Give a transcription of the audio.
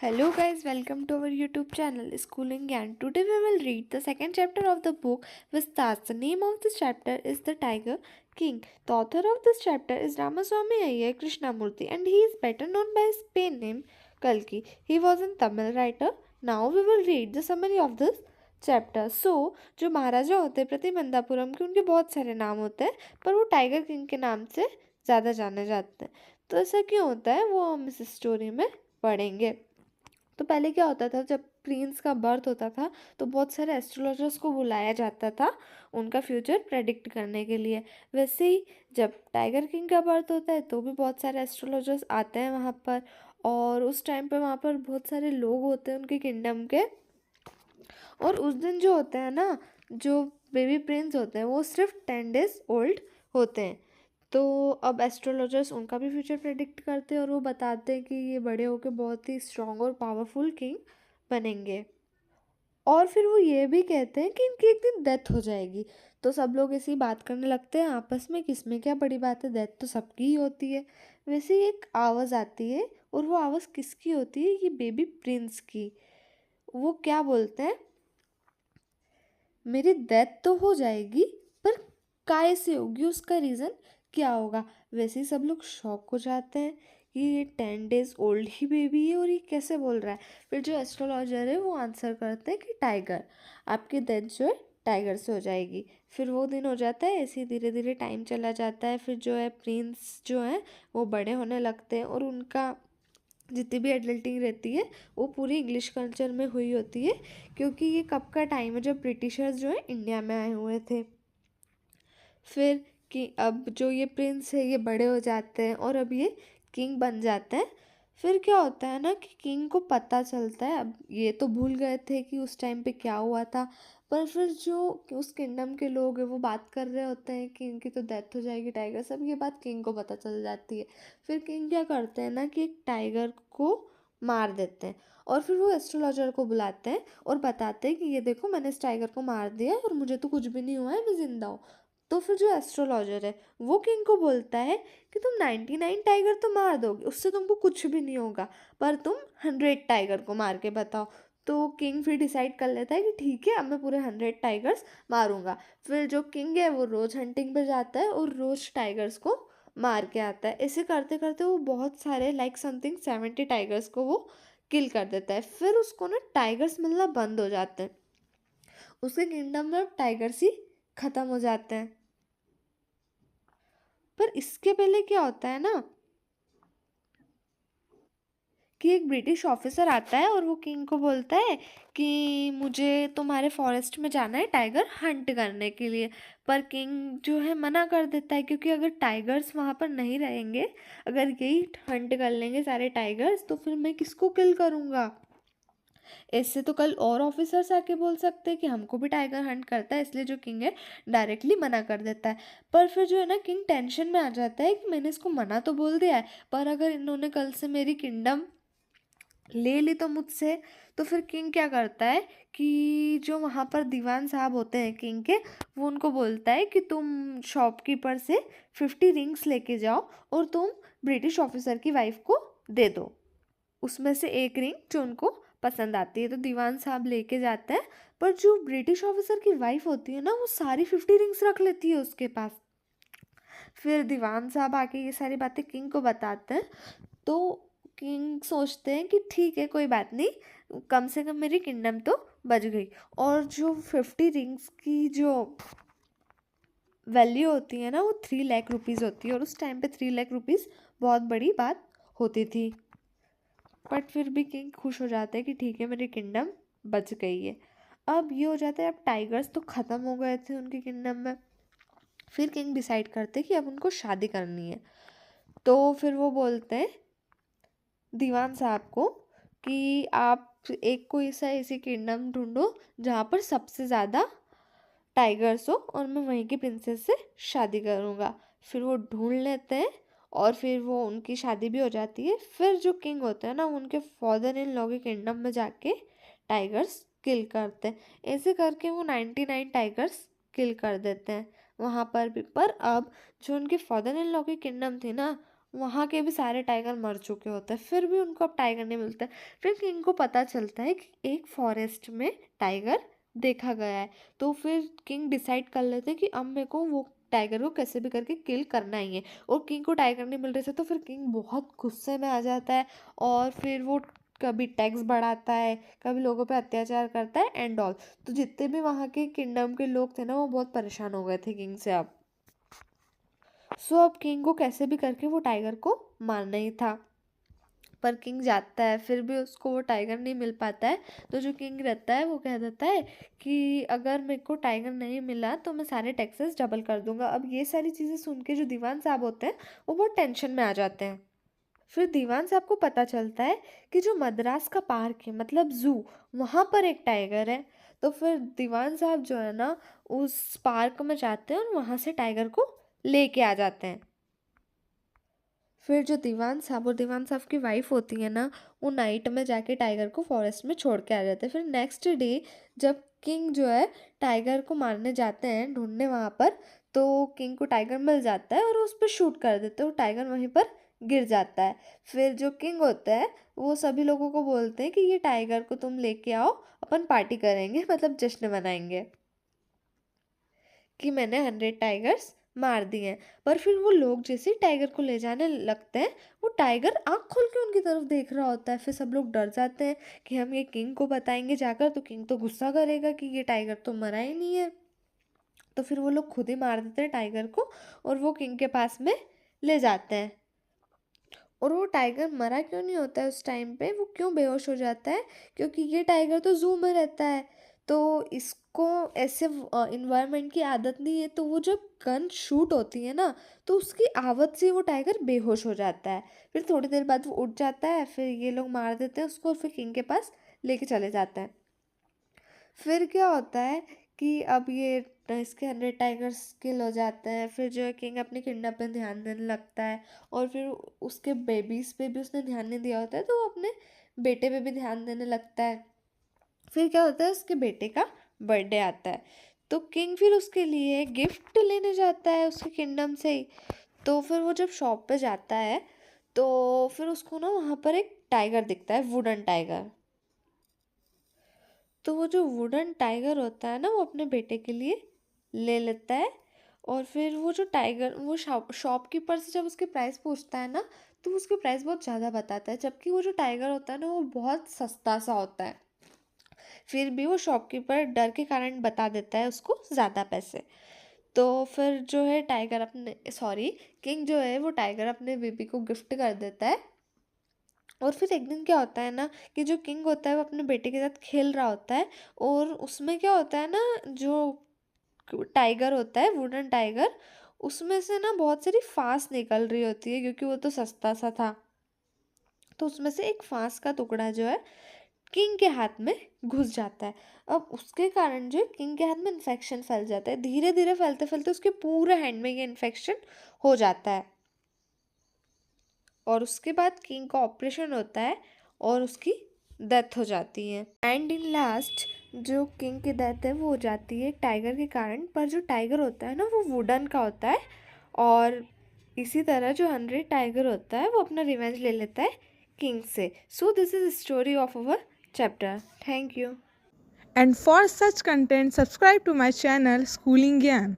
Hello guys, welcome to our YouTube channel Schooling and today we will read the second chapter of the book Vistas. The name of this chapter is The Tiger King. The author of this chapter is Ramaswamy Iyer Krishnamurthy and he is better known by his pen name Kalki. He was a Tamil writer. Now we will read the summary of this chapter जो महाराजा होते हैं प्रतिबंधापुरम के उनके बहुत सारे नाम होते हैं पर वो टाइगर किंग के नाम से ज़्यादा जाने जाते हैं। तो ऐसा क्यों होता है वो हम इस स्टोरी में पढ़ेंगे। तो पहले क्या होता था, जब प्रिंस का बर्थ होता था तो बहुत सारे एस्ट्रोलॉजर्स को बुलाया जाता था उनका फ्यूचर प्रेडिक्ट करने के लिए। वैसे ही जब टाइगर किंग का बर्थ होता है तो भी बहुत सारे एस्ट्रोलॉजर्स आते हैं वहाँ पर, और उस टाइम पे वहाँ पर बहुत सारे लोग होते हैं उनके किंगडम के। और उस दिन जो होते हैं ना, जो बेबी प्रिंस होते हैं वो सिर्फ 10 डेज ओल्ड होते हैं। तो अब एस्ट्रोलॉजर्स उनका भी फ्यूचर प्रेडिक्ट करते हैं और वो बताते हैं कि ये बड़े होकर बहुत ही स्ट्रॉन्ग और पावरफुल किंग बनेंगे। और फिर वो ये भी कहते हैं कि इनकी एक दिन डेथ हो जाएगी। तो सब लोग ऐसी बात करने लगते हैं आपस में कि इसमें क्या बड़ी बात है, डेथ तो सबकी ही होती है। वैसे ही एक आवाज़ आती है और वो आवाज़ किसकी होती है, ये बेबी प्रिंस की। वो क्या बोलते हैं, मेरी डेथ तो हो जाएगी पर काय से होगी, उसका रीज़न क्या होगा। वैसे ही सब लोग शॉक हो जाते हैं कि ये 10 डेज ओल्ड ही बेबी है और ये कैसे बोल रहा है। फिर जो एस्ट्रोलॉजर है वो आंसर करते हैं कि टाइगर, आपकी डेथ जो है टाइगर से हो जाएगी। फिर वो दिन हो जाता है, ऐसे ही धीरे धीरे टाइम चला जाता है। फिर जो है प्रिंस जो है वो बड़े होने लगते हैं और उनका जितनी भी एडल्टिंग रहती है वो पूरी इंग्लिश कल्चर में हुई होती है, क्योंकि ये कब का टाइम है जब ब्रिटिशर्स जो है इंडिया में आए हुए थे। फिर कि अब जो ये प्रिंस है ये बड़े हो जाते हैं और अब ये किंग बन जाते हैं। फिर क्या होता है ना कि किंग को पता चलता है, अब ये तो भूल गए थे कि उस टाइम पे क्या हुआ था, पर फिर जो उस किंगडम के लोग हैं वो बात कर रहे होते हैं कि इनकी तो डेथ हो जाएगी टाइगर से। अब ये बात किंग को पता चल जाती है। फिर किंग क्या करते हैं ना कि एक टाइगर को मार देते हैं और फिर वो एस्ट्रोलॉजर को बुलाते हैं और बताते हैं कि ये देखो मैंने इस टाइगर को मार दिया है और मुझे तो कुछ भी नहीं हुआ है, मैं जिंदा हूँ। तो फिर जो एस्ट्रोलॉजर है वो किंग को बोलता है कि तुम 99 टाइगर तो मार दोगे, उससे तुमको कुछ भी नहीं होगा, पर तुम 100 टाइगर को मार के बताओ। तो किंग फिर डिसाइड कर लेता है कि ठीक है अब मैं पूरे 100 टाइगर्स मारूंगा। फिर जो किंग है वो रोज हंटिंग पे जाता है और रोज टाइगर्स को मार के आता है। ऐसे करते करते वो बहुत सारे लाइक समथिंग 70 टाइगर्स को वो किल कर देता है। फिर उसको ना टाइगर्स मिलना बंद हो जाते हैं, उसके किंगडम में अब टाइगर्स ही खत्म हो जाते हैं। पर इसके पहले क्या होता है ना कि एक ब्रिटिश ऑफिसर आता है और वो किंग को बोलता है कि मुझे तुम्हारे फॉरेस्ट में जाना है टाइगर हंट करने के लिए। पर किंग जो है मना कर देता है, क्योंकि अगर टाइगर्स वहाँ पर नहीं रहेंगे, अगर यही हंट कर लेंगे सारे टाइगर्स, तो फिर मैं किसको किल करूँगा। इससे तो कल और ऑफिसर्स आके बोल सकते हैं कि हमको भी टाइगर हंट करता है, इसलिए जो किंग है डायरेक्टली मना कर देता है। पर फिर जो है ना किंग टेंशन में आ जाता है कि मैंने इसको मना तो बोल दिया है, पर अगर इन्होंने कल से मेरी किंगडम ले ली तो मुझसे। तो फिर किंग क्या करता है कि जो वहाँ पर दीवान साहब होते हैं किंग के, वो उनको बोलता है कि तुम शॉपकीपर से 50 रिंग्स लेके जाओ और तुम ब्रिटिश ऑफिसर की वाइफ को दे दो, उसमें से एक रिंग जो उनको पसंद आती है। तो दीवान साहब लेके जाते हैं, पर जो ब्रिटिश ऑफिसर की वाइफ होती है ना वो सारी 50 रिंग्स रख लेती है उसके पास। फिर दीवान साहब आके ये सारी बातें किंग को बताते हैं। तो किंग सोचते हैं कि ठीक है कोई बात नहीं, कम से कम मेरी किंगडम तो बच गई। और जो 50 रिंग्स की जो वैल्यू होती है ना वो 3 लाख रुपीज़ होती है, और उस टाइम पे 3 लाख रुपीज़ बहुत बड़ी बात होती थी। बट फिर भी किंग खुश हो जाता है कि ठीक है मेरी किंगडम बच गई है। अब ये हो जाता है, अब टाइगर्स तो ख़त्म हो गए थे उनकी किंगडम में। फिर किंग डिसाइड करते हैं कि अब उनको शादी करनी है। तो फिर वो बोलते हैं दीवान साहब को कि आप एक कोई सा ऐसी किंगडम ढूंढो जहाँ पर सबसे ज़्यादा टाइगर्स हो और मैं वहीं की प्रिंसेस से शादी करूँगा। फिर वो ढूंढ लेते हैं और फिर वो उनकी शादी भी हो जाती है। फिर जो किंग होते हैं ना उनके फादर इन लॉ के किंगडम में जाके टाइगर्स किल करते हैं। ऐसे करके वो 99 टाइगर्स किल कर देते हैं वहाँ पर भी। पर अब जो उनके फादर इन लॉ की किंगडम थी ना वहाँ के भी सारे टाइगर मर चुके होते हैं, फिर भी उनको अब टाइगर नहीं मिलता है। फिर किंग को पता चलता है कि एक फॉरेस्ट में टाइगर देखा गया है। तो फिर किंग डिसाइड कर लेते हैं कि अब मेरे को वो टाइगर को कैसे भी करके किल करना ही है। और किंग को टाइगर नहीं मिल रहे थे तो फिर किंग बहुत गुस्से में आ जाता है, और फिर वो कभी टैक्स बढ़ाता है, कभी लोगों पे अत्याचार करता है एंड ऑल। तो जितने भी वहाँ के किंगडम के लोग थे ना, वो बहुत परेशान हो गए थे किंग से अब। सो अब किंग को कैसे भी करके वो टाइगर को मारना ही था। पर किंग जाता है, फिर भी उसको वो टाइगर नहीं मिल पाता है। तो जो किंग रहता है वो कह देता है कि अगर मेरे को टाइगर नहीं मिला तो मैं सारे टैक्सेस डबल कर दूंगा। अब ये सारी चीज़ें सुन के जो दीवान साहब होते हैं वो बहुत टेंशन में आ जाते हैं। फिर दीवान साहब को पता चलता है कि जो मद्रास का पार्क है, मतलब जू, वहाँ पर एक टाइगर है। तो फिर दीवान साहब जो है ना, उस पार्क में जाते हैं और वहाँ से टाइगर को लेके आ जाते हैं। फिर जो दीवान साहब और दीवान साहब की वाइफ होती है ना, वो नाइट में जाके टाइगर को फॉरेस्ट में छोड़ के आ जाते हैं। फिर नेक्स्ट डे जब किंग जो है टाइगर को मारने जाते हैं ढूंढने वहाँ पर, तो किंग को टाइगर मिल जाता है और उस पर शूट कर देते हैं। वो टाइगर वहीं पर गिर जाता है। फिर जो किंग होता है वो सभी लोगों को बोलते हैं कि ये टाइगर को तुम लेके आओ, अपन पार्टी करेंगे, मतलब जश्न मनाएंगे कि मैंने 100 टाइगर्स मार दिए हैं। पर फिर वो लोग जैसे ही टाइगर को ले जाने लगते हैं, वो टाइगर आँख खोल के उनकी तरफ देख रहा होता है। फिर सब लोग डर जाते हैं कि हम ये किंग को बताएंगे जाकर, तो किंग तो गुस्सा करेगा कि ये टाइगर तो मरा ही नहीं है। तो फिर वो लोग खुद ही मार देते हैं टाइगर को और वो किंग के पास में ले जाते हैं। और वो टाइगर मरा क्यों नहीं होता है उस टाइम पे, वो क्यों बेहोश हो जाता है? क्योंकि ये टाइगर तो जू में रहता है, तो इसको ऐसे इन्वायरमेंट की आदत नहीं है। तो वो जब गन शूट होती है ना, तो उसकी आवाज़ से वो टाइगर बेहोश हो जाता है। फिर थोड़ी देर बाद वो उठ जाता है, फिर ये लोग मार देते हैं उसको और फिर किंग के पास लेके चले जाते हैं। फिर क्या होता है कि अब ये इसके 100 टाइगर्स किल हो जाते हैं। फिर जो है किंग अपने किंगडम पे ध्यान देने लगता है, और फिर उसके बेबीज पे भी उसने ध्यान नहीं दिया होता है, तो वो अपने बेटे पे भी ध्यान देने लगता है। फिर क्या होता है, उसके बेटे का बर्थडे आता है, तो किंग फिर उसके लिए गिफ्ट लेने जाता है उसके किंगडम से ही। तो फिर वो जब शॉप पे जाता है, तो फिर उसको ना वहाँ पर एक टाइगर दिखता है, वुडन टाइगर। तो वो जो वुडन टाइगर होता है ना, वो अपने बेटे के लिए ले लेता है। और फिर वो जो टाइगर, वो शॉपकीपर से जब उसके प्राइस पूछता है ना, तो उसके प्राइस बहुत ज़्यादा बताता है, जबकि वो जो टाइगर होता है ना, वो बहुत सस्ता सा होता है। फिर भी वो शॉपकीपर डर के कारण बता देता है उसको ज़्यादा पैसे। तो फिर जो है टाइगर अपने, सॉरी, किंग जो है वो टाइगर अपने बेबी को गिफ्ट कर देता है। और फिर एक दिन क्या होता है ना, कि जो किंग होता है वो अपने बेटे के साथ खेल रहा होता है, और उसमें क्या होता है ना, जो टाइगर होता है, वुडन टाइगर, उसमें से ना बहुत सारी फांस निकल रही होती है, क्योंकि वो तो सस्ता सा था। तो उसमें से एक फांस का टुकड़ा जो है किंग के हाथ में घुस जाता है। अब उसके कारण जो है किंग के हाथ में इन्फेक्शन फैल जाता है, धीरे धीरे फैलते फैलते उसके पूरे हैंड में ये इन्फेक्शन हो जाता है। और उसके बाद किंग का ऑपरेशन होता है और उसकी डेथ हो जाती है। एंड इन लास्ट जो किंग की डेथ है वो हो जाती है टाइगर के कारण। पर जो टाइगर होता है ना, वो वुडन का होता है। और इसी तरह जो 100 टाइगर होता है वो अपना रिवेंज ले लेता है किंग से। So this is story of our chapter. Thank you. And for such content, subscribe to my channel Schooling Gyan.